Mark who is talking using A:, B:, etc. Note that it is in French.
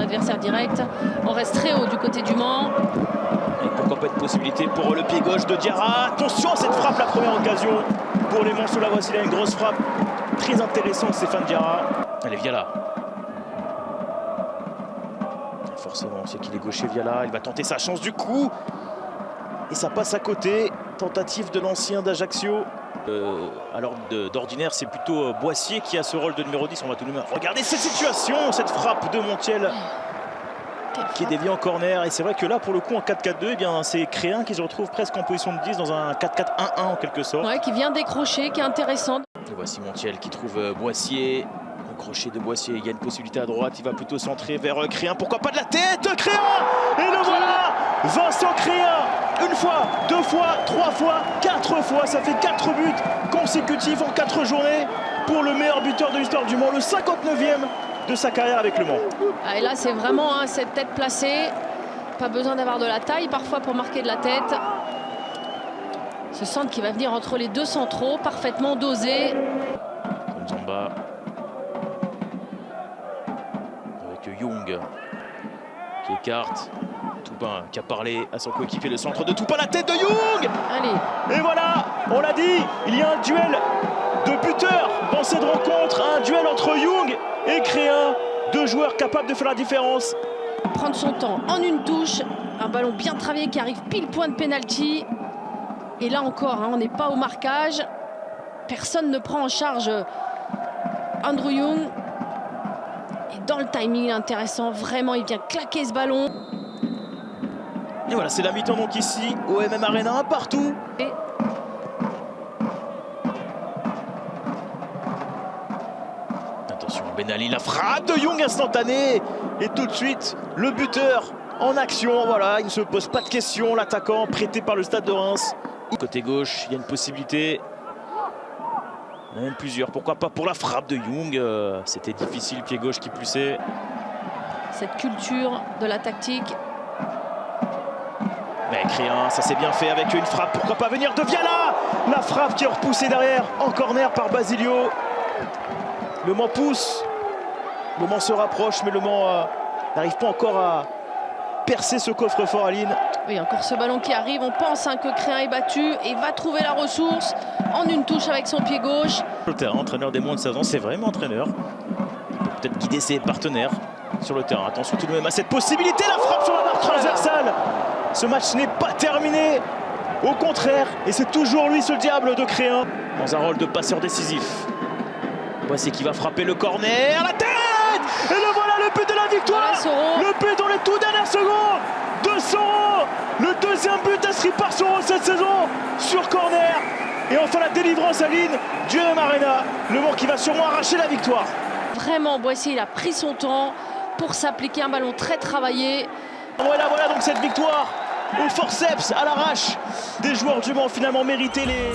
A: adversaire direct. On reste très haut du côté du Mans.
B: Et pourquoi pas une possibilité pour le pied gauche de Diarra. Attention à cette frappe, la première occasion pour les Manceaux. La voici là, une grosse frappe. Très intéressante, Stéphane Diarra. Allez, Viala. Forcément, on sait qu'il est gaucher, Viala. Il va tenter sa chance du coup. Et ça passe à côté. Tentative de l'ancien d'Ajaccio. Alors d'ordinaire, c'est plutôt Boissier qui a ce rôle de numéro 10. On va tout de même regarder cette situation, cette frappe de Montiel qui est déviée en corner. Et c'est vrai que là, pour le coup, en 4-4-2, eh bien, c'est Créin qui se retrouve presque en position de 10 dans un 4-4-1-1 en quelque sorte.
A: Ouais, qui vient décrocher, qui est intéressant.
B: Et voici Montiel qui trouve Boissier. Le crochet de Boissier, il y a une possibilité à droite. Il va plutôt centrer vers Créin. Pourquoi pas de la tête, Créin. Et le voilà, Vincent Créin. Une fois, deux fois, trois fois, quatre fois. Ça fait 4 buts consécutifs en 4 journées pour le meilleur buteur de l'histoire du Mans. Le 59e de sa carrière avec le Mans.
A: Ah, et là, c'est vraiment cette tête placée. Pas besoin d'avoir de la taille parfois pour marquer de la tête. Ce centre qui va venir entre les deux centraux, parfaitement dosé.
B: Zamba. Avec Young qui écarte. Toupin qui a parlé à son coéquipier, le centre de Toupin, la tête de Young.
A: Allez.
B: Et voilà, on l'a dit, il y a un duel de buteurs dans cette rencontre, un duel entre Young et Créin, deux joueurs capables de faire la différence.
A: Prendre son temps en une touche, un ballon bien travaillé qui arrive pile point de pénalty. Et là encore, on n'est pas au marquage, personne ne prend en charge Andrew Young. Et dans le timing intéressant, vraiment il vient claquer ce ballon.
B: Et voilà, c'est la mi-temps donc ici au MM Arena, un partout. Attention, Ben Ali, la frappe de Young instantanée. Et tout de suite, le buteur en action. Voilà, il ne se pose pas de questions. L'attaquant prêté par le Stade de Reims. Côté gauche, il y a une possibilité. Il y en a même plusieurs. Pourquoi pas pour la frappe de Young. C'était difficile, pied gauche qui plus est.
A: Cette culture de la tactique.
B: Mais Créin, ça s'est bien fait avec une frappe. Pourquoi pas venir de Viala. La frappe qui est repoussée derrière en corner par Basilio. Le Mans pousse. Le Mans se rapproche, mais le Mans n'arrive pas encore à percer ce coffre-fort, Aline.
A: Oui, encore ce ballon qui arrive. On pense que Créin est battu et va trouver la ressource en une touche avec son pied gauche.
B: Le terrain, entraîneur des moins de 16 ans, c'est vraiment entraîneur. Il peut peut-être guider ses partenaires sur le terrain. Attention tout de même à cette possibilité. La frappe sur la barre transversale. Ce match n'est pas terminé. Au contraire, et c'est toujours lui ce diable de Créin. Dans un rôle de passeur décisif. Voici qui va frapper le corner. La tête. Et le voilà, le but de la victoire.
A: Voilà,
B: le but dans les toutes dernières secondes de Soro. Le deuxième but inscrit par Soro cette saison sur corner. Et enfin la délivrance à Aline du MM Arena. Le Mans qui va sûrement arracher la victoire.
A: Vraiment, Boissier, il a pris son temps pour s'appliquer un ballon très travaillé.
B: Voilà donc cette victoire au forceps, à l'arrache des joueurs du Mans, finalement mérité les...